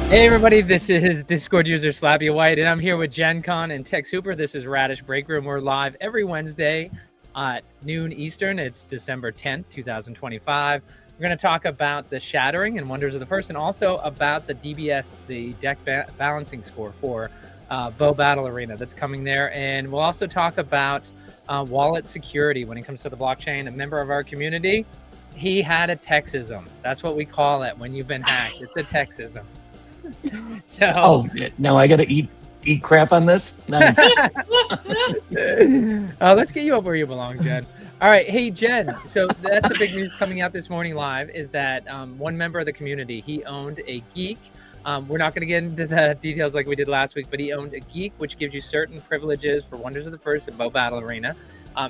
Hey everybody, this is Discord user Slappy Whyte, and I'm here with JennConn and TexHooper. This is Radish Break Room. We're live every Wednesday at noon Eastern. It's December 10th, 2025. We're going to talk about the Shattering and Wonders of the First, and also about the DBS, the deck balancing score for BoBA Battle Arena that's coming there. And we'll also talk about wallet security when it comes to the blockchain. A member of our community, he had a Texism. That's what we call it when you've been hacked. It's a Texism. So now I gotta eat crap on this. Nice. Let's get you up where you belong, Jen. All right, hey Jen, so that's the big news coming out this morning live, is that one member of the community, he owned a geek. We're not going to get into the details like we did last week, but he owned a geek, which gives you certain privileges for Wonders of the First and BoBA Battle Arena.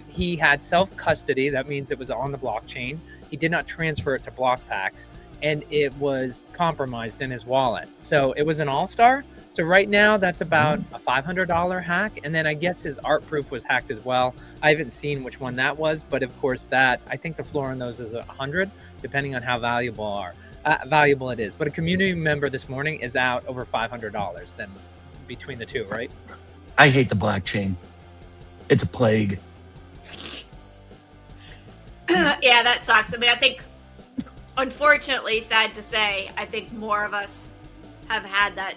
He had self-custody. That means it was on the blockchain. He did not transfer it to BlockPax, and it was compromised in his wallet. So it was an all-star. So right now that's about a $500 hack. And then I guess his art proof was hacked as well. I haven't seen which one that was, but of course that, I think the floor on those is 100, depending on how valuable it is. But a community member this morning is out over $500 then between the two, right? I hate the blockchain. It's a plague. Yeah, that sucks. I mean, I think, unfortunately, sad to say, I think more of us have had that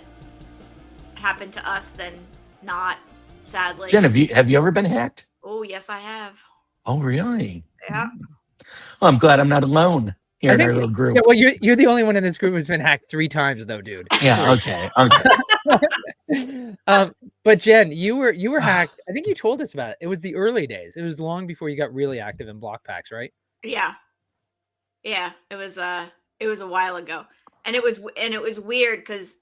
happen to us than not, sadly. Jen, have you ever been hacked? Oh, yes, I have. Oh, really? Yeah. Well, I'm glad I'm not alone here in our little group. Yeah, well, you're the only one in this group who's been hacked 3 times, though, dude. Yeah. Okay. But Jen, you were hacked. I think you told us about it. It was the early days. It was long before you got really active in BlockPax, right? Yeah. Yeah. It was a while ago, and it was weird because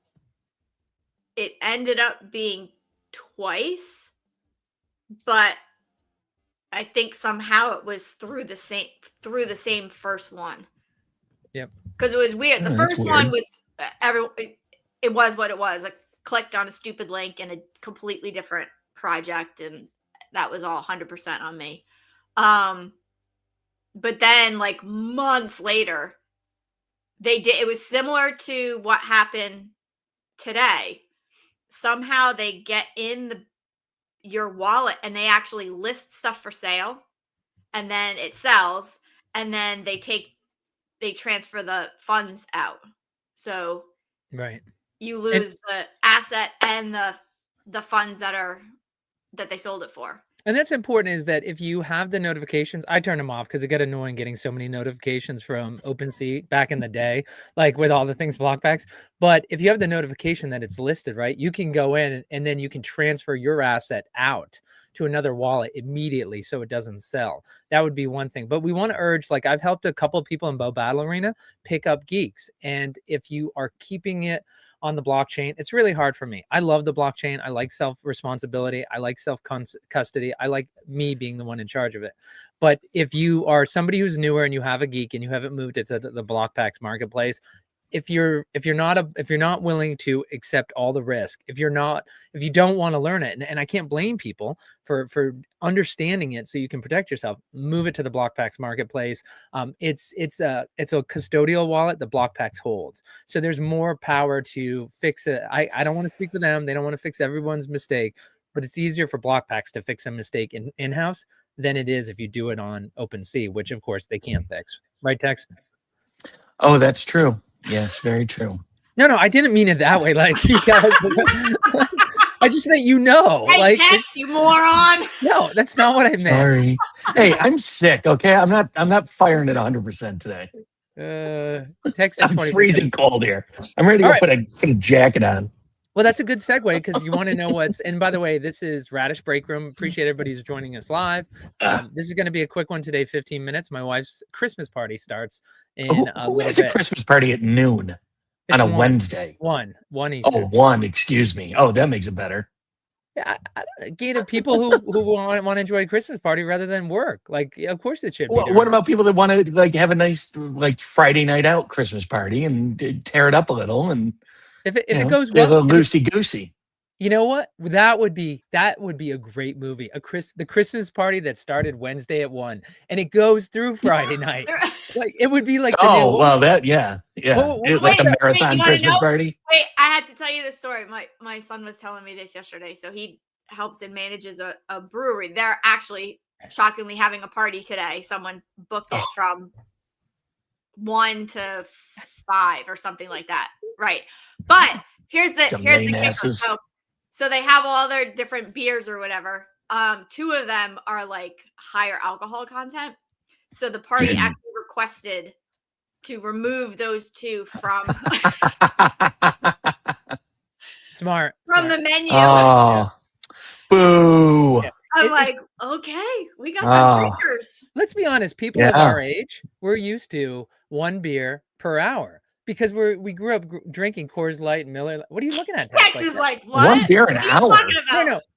it ended up being twice, but I think somehow it was through the same first one. Yep. Because it was weird. The first one was it was what it was. I clicked on a stupid link in a completely different project, and that was all 100% on me. But then, like months later, it was similar to what happened today. Somehow they get in your wallet and they actually list stuff for sale, and then it sells, and then they transfer the funds out. So right, you lose the asset and the funds that they sold it for. And that's important, is that if you have the notifications, I turn them off because it got annoying getting so many notifications from OpenSea back in the day, like with all the things BlockPax. But if you have the notification that it's listed, right, you can go in and then you can transfer your asset out to another wallet immediately so it doesn't sell. That would be one thing. But we want to urge, like I've helped a couple of people in BoBA Battle Arena pick up geeks. And if you are keeping it on the blockchain, it's really hard for me. I love the blockchain. I like self-responsibility. I like self-custody. I like me being the one in charge of it. But if you are somebody who's newer and you have a geek and you haven't moved it to the BlockPax marketplace, if you're not willing to accept all the risk, if you don't want to learn it, and I can't blame people for understanding it so you can protect yourself, move it to the BlockPax marketplace. It's a custodial wallet that BlockPax holds, so there's more power to fix it. I don't want to speak for them. They don't want to fix everyone's mistake, but it's easier for BlockPax to fix a mistake in-house than it is if you do it on OpenSea, which of course they can't fix, right, Tex? Oh, that's true. Yes, very true. No, I didn't mean it that way. Like, you guys, I just meant, Hey, Tex, you moron. No, that's not what I meant. Sorry. Hey, I'm sick. Okay, I'm not firing it 100% today. Tex, I'm freezing cold here. I'm ready to put a jacket on. Well, that's a good segue because you want to know what's. And by the way, this is Radish Break Room. Appreciate everybody who's joining us live. This is going to be a quick one today, 15 minutes. My wife's Christmas party starts in who has a Christmas party at noon on a Wednesday? One Eastern. Oh, 1. Excuse me. Oh, that makes it better. Yeah, gated people who want to enjoy a Christmas party rather than work. Like, of course it should be. What about people that want to like have a nice like Friday night out Christmas party and tear it up a little and if it goes well, a little loosey goosey. You know what? That would be a great movie. The Christmas party that started Wednesday at 1 and it goes through Friday night. Like it would be like the Oh, new. well, that, yeah. Like a wait, marathon you wanna Christmas know? party. Wait, I had to tell you this story. My son was telling me this yesterday. So he helps and manages a brewery. They're actually shockingly having a party today. Someone booked it from 1 to 5 or something like that. Right. But here's the lame kicker. asses. So they have all their different beers or whatever. 2 of them are like higher alcohol content. So the party actually requested to remove those 2 from Smart. the menu. Oh, boo. Yeah. I'm like, okay, we got some drinkers. Let's be honest. People of our age, we're used to 1 beer per hour because we grew up drinking Coors Light and Miller. What are you looking at? Tex is like, what? 1 beer an hour.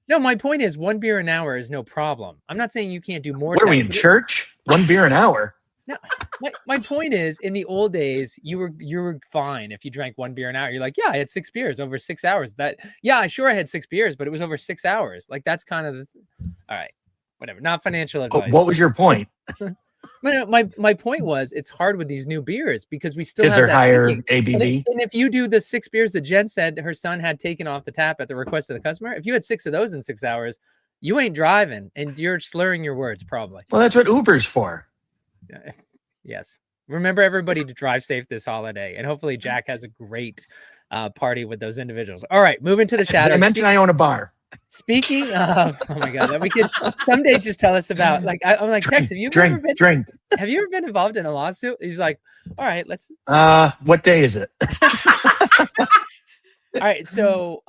No. My point is 1 beer an hour is no problem. I'm not saying you can't do more. What are we in church? 1 beer an hour. No, my point is, in the old days, you were fine if you drank 1 beer an hour. You're like, yeah, I had 6 beers over 6 hours. I had 6 beers, but it was over 6 hours. Like that's kind of all right, whatever. Not financial advice. What was your point? My point was, it's hard with these new beers because we still have they're that higher thinking. ABV. And if you do the 6 beers that Jen said her son had taken off the tap at the request of the customer, if you had 6 of those in 6 hours, you ain't driving and you're slurring your words probably. Well, that's what Uber's for. Yes. Remember everybody to drive safe this holiday, and hopefully Jack has a great party with those individuals. All right, moving to the shadow. I mentioned I own a bar. Speaking of, oh my God, we could someday just tell us about. Like, I'm like, Tex, have you ever been involved in a lawsuit? He's like, all right, let's. What day is it? All right, so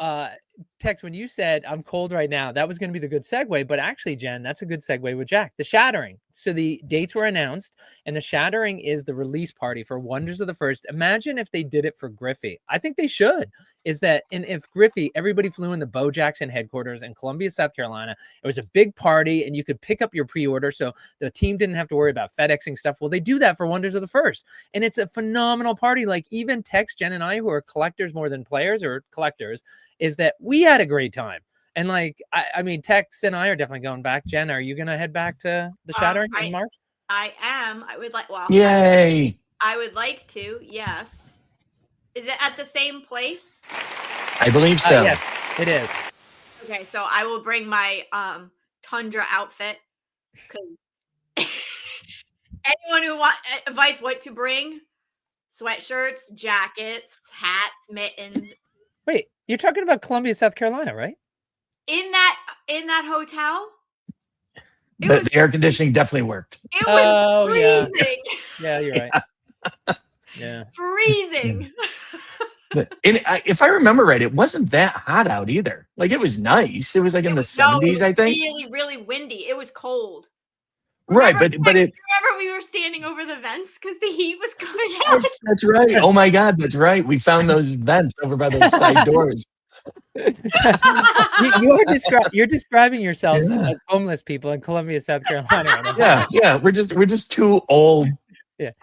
Tex, when you said I'm cold right now, that was going to be the good segue, but actually, Jen, that's a good segue with Jack. The Shattering. So the dates were announced, and the Shattering is the release party for Wonders of the First. Imagine if they did it for Griffey. I think they should. And if Griffey, everybody flew in the Bo Jackson headquarters in Columbia, South Carolina. It was a big party, and you could pick up your pre-order, so the team didn't have to worry about FedExing stuff. Well, they do that for Wonders of the First, and it's a phenomenal party. Like even Tex, Jen, and I, who are collectors more than players or collectors, is that we had a great time. And like, I mean, Tex and I are definitely going back. Jen, are you going to head back to the Shattering in March? I am. I would like, yay. I would like to, yes. Is it at the same place? I believe so. Yes, it is. Okay, so I will bring my Tundra outfit because anyone who wants advice what to bring, sweatshirts, jackets, hats, mittens. Wait, you're talking about Columbia, South Carolina, right? In that hotel? The air conditioning definitely worked. It was freezing. Yeah, you're right. Yeah. Freezing. If I remember right, it wasn't that hot out either. Like it was nice. It was like in the 70s, I think. Really, really windy. It was cold. Right, but remember we were standing over the vents because the heat was coming out. Yes, that's right. Oh my God, that's right. We found those vents over by those side doors. You're describing yourselves as homeless people in Columbia, South Carolina. Yeah. We're just 2 old,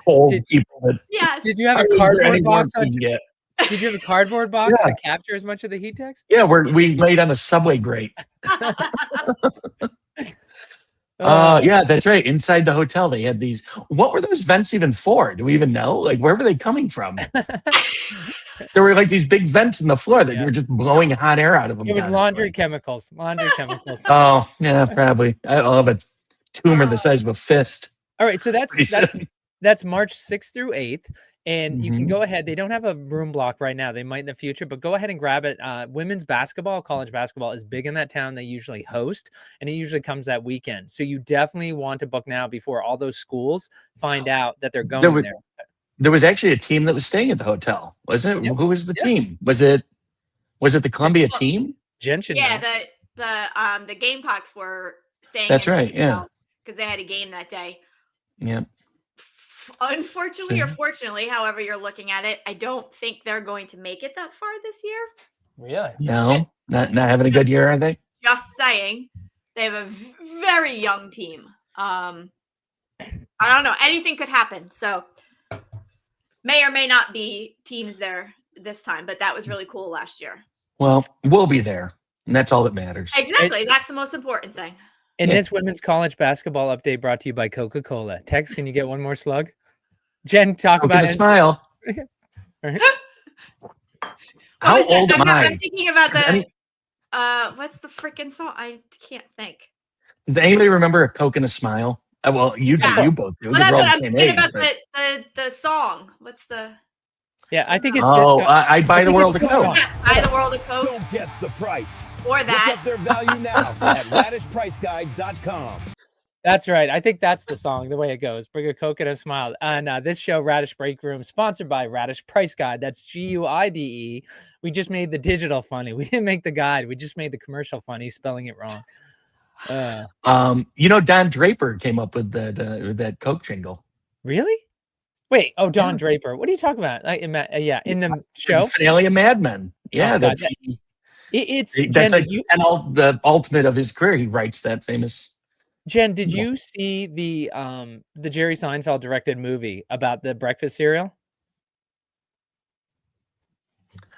cold people. Did you have a cardboard box? Did you have a cardboard box to capture as much of the heat, Tex? Yeah, we laid on a subway grate. Yeah, that's right. Inside the hotel, they had these. What were those vents even for? Do we even know? Like, where were they coming from? There were like these big vents in the floor that were just blowing hot air out of them. It was laundry chemicals. Oh, yeah, probably. I'll have a tumor the size of a fist. All right, so that's March 6th through 8th. And you can go ahead. They don't have a room block right now. They might in the future, but go ahead and grab it. Women's basketball, college basketball is big in that town. They usually host, and it usually comes that weekend. So you definitely want to book now before all those schools find out that they're going there. There was actually a team that was staying at the hotel, wasn't it? Yep. Who was the team? Was it the Columbia team? Jen should know. The Gamecocks were staying. That's right. Yeah, because they had a game that day. Yeah. Unfortunately or fortunately, however you're looking at it, I don't think they're going to make it that far this year. Really? No, not having a good year, are they? Just saying. They have a very young team. I don't know. Anything could happen. So may or may not be teams there this time, but that was really cool last year. Well, we'll be there, and that's all that matters. Exactly. That's the most important thing. And this women's college basketball update brought to you by Coca-Cola. Tex, can you get one more slug? Jen, talk Coke and about a smile. How What was old that? am I? I'm thinking about Does the what's the freaking song? I can't think. Does anybody remember a Coke and a smile? Well, you do. Yes. You both do. Well, Because that's we're all what the I'm same thinking age. about But... the song. What's the Yeah, I think it's this. Oh, I'd buy the world a Coke. Yes, Buy the World of Coke. Don't guess the price. Or Look that. up their value now at radishpriceguide.com. That's right. I think that's the song, the way it goes. Bring a Coke and a smile. And this show, Radish Break Room, sponsored by Radish Price Guide. That's GUIDE. We just made the digital funny. We didn't make the guide. We just made the commercial funny, spelling it wrong. Don Draper came up with that Coke jingle. Really? Wait. Oh, Don Yeah. Draper. What are you talking about? In the show? The finale of Mad Men. Yeah, Oh, God, that's Jen, like the ultimate of his career. He writes that famous. Jen, did you see the Jerry Seinfeld directed movie about the breakfast cereal?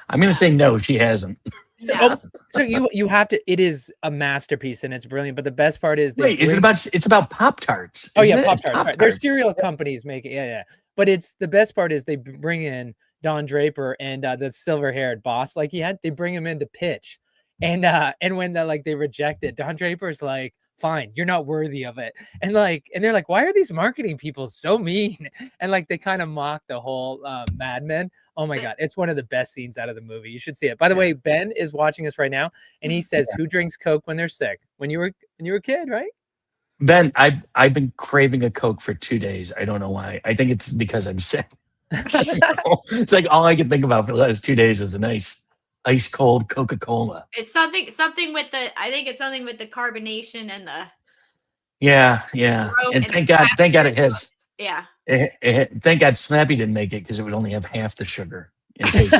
I'm going to say no, she hasn't. So you have to. It is a masterpiece and it's brilliant. But the best part is, it's about Pop-Tarts. Oh yeah, Pop-Tarts. Pop-Tarts. Right. There's cereal companies make it. Yeah. But it's the best part is they bring in Don Draper and the silver-haired boss like he had. They bring him in to pitch, and when they reject it, Don Draper's like, "Fine, you're not worthy of it." And they're like, "Why are these marketing people so mean?" And they kind of mock the whole Mad Men. Oh my God, it's one of the best scenes out of the movie. You should see it. By the way, Ben is watching us right now, and he says, "Who drinks Coke when they're sick?" When you were a kid, right? Ben, I've been craving a Coke for 2 days. I don't know why. I think it's because I'm sick. It's like all I can think about for the last 2 days is a nice ice cold Coca-Cola. It's something with the carbonation and the Yeah. And thank God it has. Yeah. Thank God Slappy didn't make it because it would only have half the sugar. In case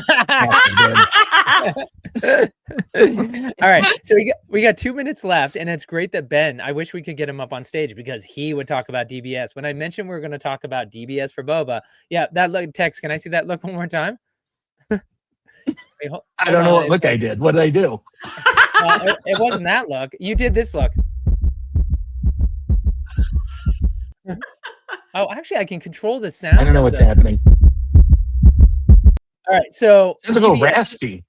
All right, so we got 2 minutes left, and it's great that Ben. I wish we could get him up on stage because he would talk about DBS. When I mentioned we are going to talk about DBS for BoBA, yeah, that look. Tex, can I see that look one more time? Wait, I don't know what look I did. What did I do? It wasn't that look. You did this look. Oh, actually, I can control the sound. I don't know what's happening. All right, so it's a little raspy.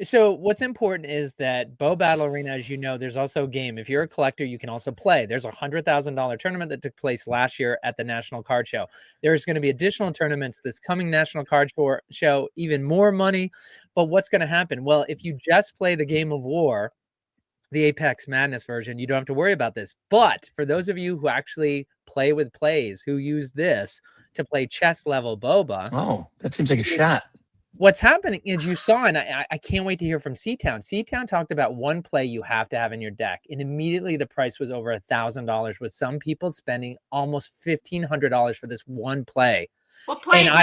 So what's important is that Bo Battle Arena, as you know, there's also a game. If you're a collector, you can also play. There's a $100,000 tournament that took place last year at the National Card Show. There's going to be additional tournaments this coming National Card Show, even more money. But what's going to happen? Well, if you just play the Game of War, the Apex Madness version, you don't have to worry about this. But for those of you who actually play with plays, who use this to play chess level BoBA. Oh, that seems like a shot. What's happening is you saw, and I can't wait to hear from C-Town. C-Town talked about one play you have to have in your deck, and immediately the price was over $1,000, with some people spending almost $1,500 for this one play. What play is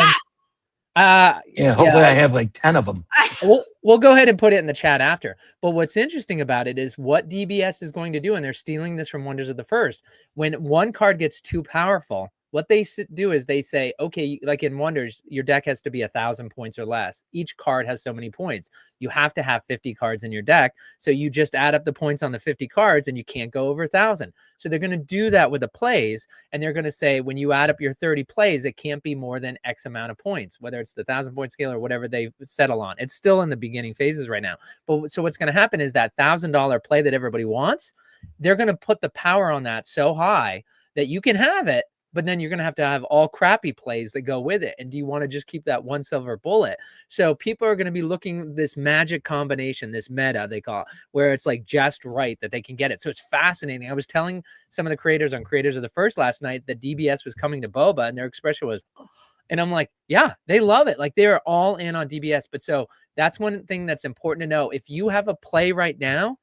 that? Hopefully I have like 10 of them. We'll go ahead and put it in the chat after. But what's interesting about it is what DBS is going to do, and they're stealing this from Wonders of the First. When one card gets too powerful, what they do is they say, okay, like in Wonders, your deck has to be 1,000 points or less. Each card has so many points. You have to have 50 cards in your deck. So you just add up the points on the 50 cards and you can't go over 1,000. So they're going to do that with the plays. And they're going to say, when you add up your 30 plays, it can't be more than X amount of points, whether it's the 1,000 point scale or whatever they settle on. It's still in the beginning phases right now. But so what's going to happen is that $1,000 play that everybody wants, they're going to put the power on that so high that you can have it, but then you're going to have all crappy plays that go with it. And do you want to just keep that one silver bullet? So people are going to be looking this magic combination, this meta they call it, where it's like just right that they can get it. So it's fascinating. I was telling some of the creators on Creators of the First last night that DBS was coming to BoBA, and their expression was, and I'm like, yeah, they love it. Like they're all in on DBS. But so that's one thing that's important to know. If you have a play right now,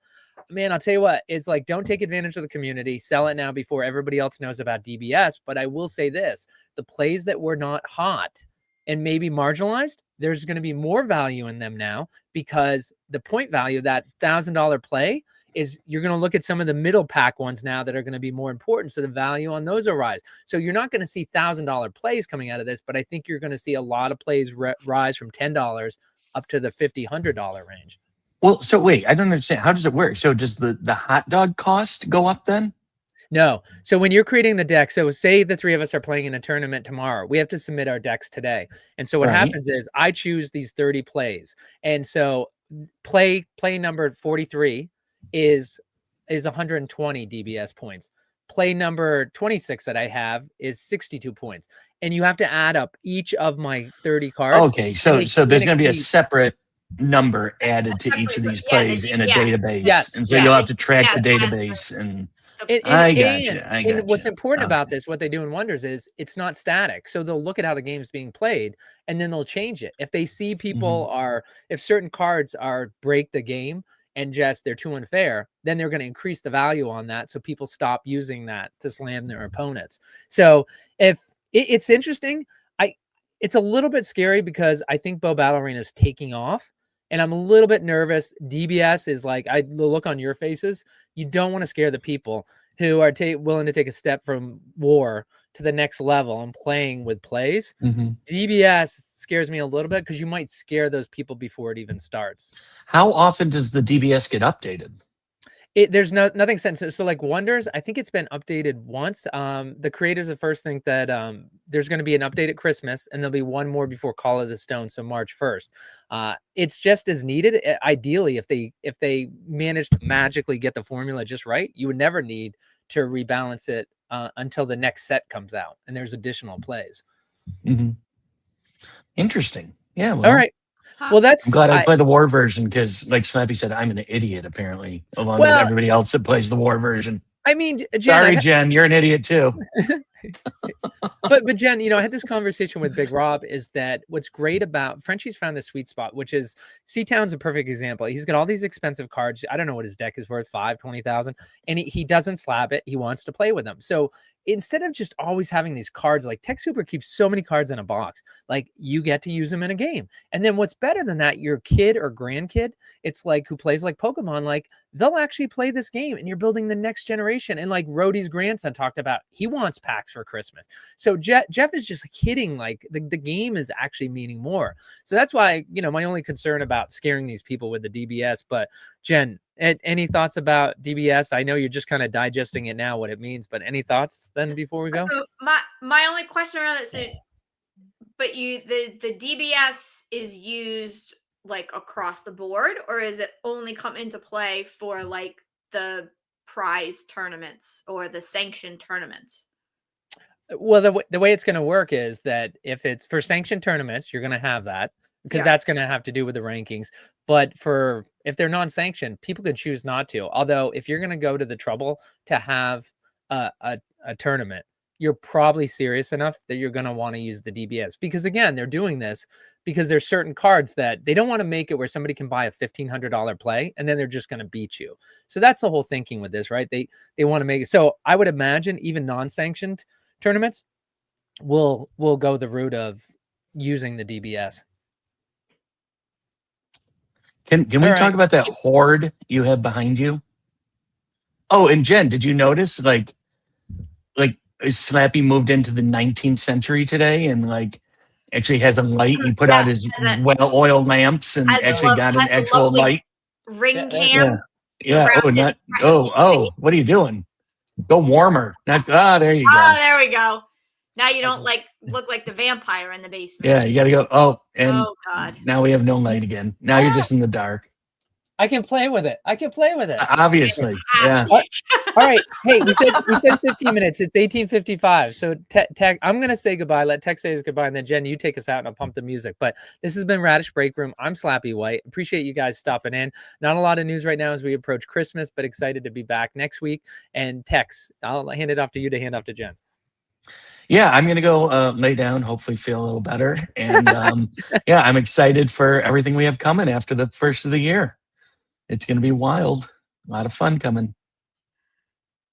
man, I'll tell you what, it's like, don't take advantage of the community. Sell it now before everybody else knows about DBS. But I will say this, the plays that were not hot and maybe marginalized, there's going to be more value in them now, because the point value, that $1,000 play, is you're going to look at some of the middle pack ones now that are going to be more important. So the value on those will rise. So you're not going to see $1,000 plays coming out of this, but I think you're going to see a lot of plays rise from $10 up to the $50, $100 range. Well, so wait, I don't understand. How does it work? So does the hot dog cost go up then? No. So when you're creating the deck, so say the three of us are playing in a tournament tomorrow, we have to submit our decks today. And so what Right. happens is I choose these 30 plays. And so play number 43 is 120 DBS points. Play number 26 that I have is 62 points. And you have to add up each of my 30 cards. Okay, so there's going to be a exceed- separate number added to each of these plays in a database. Yes. And so you'll have to track the database. And I got you. And what's important about this, what they do in Wonders is it's not static. So they'll look at how the game's being played and then they'll change it. If they see people if certain cards break the game and just they're too unfair, then they're going to increase the value on that. So people stop using that to slam their opponents. So if it's interesting, it's a little bit scary because I think Bo Battle Arena is taking off. And I'm a little bit nervous. DBS is like, the look on your faces. You don't want to scare the people who are willing to take a step from war to the next level and playing with plays. DBS scares me a little bit because you might scare those people before it even starts. How often does the DBS get updated? There's nothing sensitive. So like Wonders, I think it's been updated once. The creators at first think that there's going to be an update at Christmas and there'll be one more before Call of the Stone, so March 1st. It's just as needed. Ideally, if they manage to magically get the formula just right, you would never need to rebalance it until the next set comes out and there's additional plays. Interesting. Yeah. Well, all right. Well, I'm glad I play the war version because, like Slappy said, I'm an idiot apparently, along with everybody else that plays the war version. I mean, Jen, sorry, Jen, you're an idiot too. but Jen, I had this conversation with Big Rob. Is that what's great about Frenchie's found the sweet spot, which is Seatown's a perfect example. He's got all these expensive cards. I don't know what his deck is worth, 20,000, and he doesn't slap it. He wants to play with them. So instead of just always having these cards, like TexHooper keeps so many cards in a box, like you get to use them in a game. And then what's better than that, your kid or grandkid, it's like who plays like Pokemon, like they'll actually play this game and you're building the next generation. And like Rhodey's grandson talked about, he wants packs for Christmas. So Jeff is just like hitting, like the game is actually meaning more. So that's why, my only concern about scaring these people with the DBS. But Jen, any thoughts about DBS? I know you're just kind of digesting it now, what it means, but any thoughts then before we go? My only question around it is, but the DBS is used like across the board, or is it only come into play for like the prize tournaments or the sanctioned tournaments? Well, the way it's going to work is that if it's for sanctioned tournaments, you're going to have that because that's going to have to do with the rankings. But if they're non-sanctioned, people could choose not to. Although if you're going to go to the trouble to have a tournament, you're probably serious enough that you're going to want to use the DBS, because again, they're doing this because there's certain cards that they don't want to make it where somebody can buy a $1,500 play and then they're just going to beat you. So that's the whole thinking with this, right? They want to make it. So I would imagine even non-sanctioned tournaments will go the route of using the DBS. Can we talk about that horde you have behind you? Oh, and Jen, did you notice like Slappy moved into the 19th century today and like actually has a light? He put out his well-oiled lamps and actually got an actual light. Ring cam. Yeah. What are you doing? Go warmer. There you go. Oh, there we go. Now you don't look like the vampire in the basement. Yeah, you got to go. Oh God. Now we have no light again. Now you're just in the dark. I can play with it. Obviously. Yeah. All right. Hey, we said 15 minutes. It's 18:55. So Tech, I'm going to say goodbye. Let Tech say his goodbye. And then Jen, you take us out and I'll pump the music. But this has been Radish Break Room. I'm Slappy Whyte. Appreciate you guys stopping in. Not a lot of news right now as we approach Christmas, but excited to be back next week. And Tex, I'll hand it off to you to hand off to Jen. Yeah, I'm going to go lay down, hopefully feel a little better. And I'm excited for everything we have coming after the first of the year. It's going to be wild. A lot of fun coming.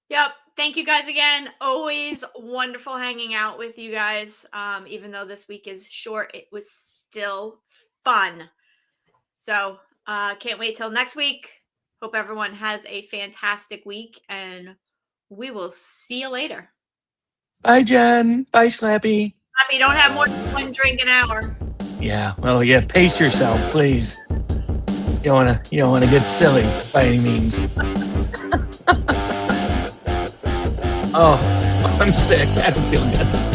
Yep. Thank you guys again. Always wonderful hanging out with you guys. Even though this week is short, it was still fun. So can't wait till next week. Hope everyone has a fantastic week and we will see you later. Bye, Jen. Bye, Slappy. Slappy, don't have more than one drink an hour. Yeah. Well, yeah. Pace yourself, please. You don't wanna get silly by any means. Oh, I'm sick. I don't feel good.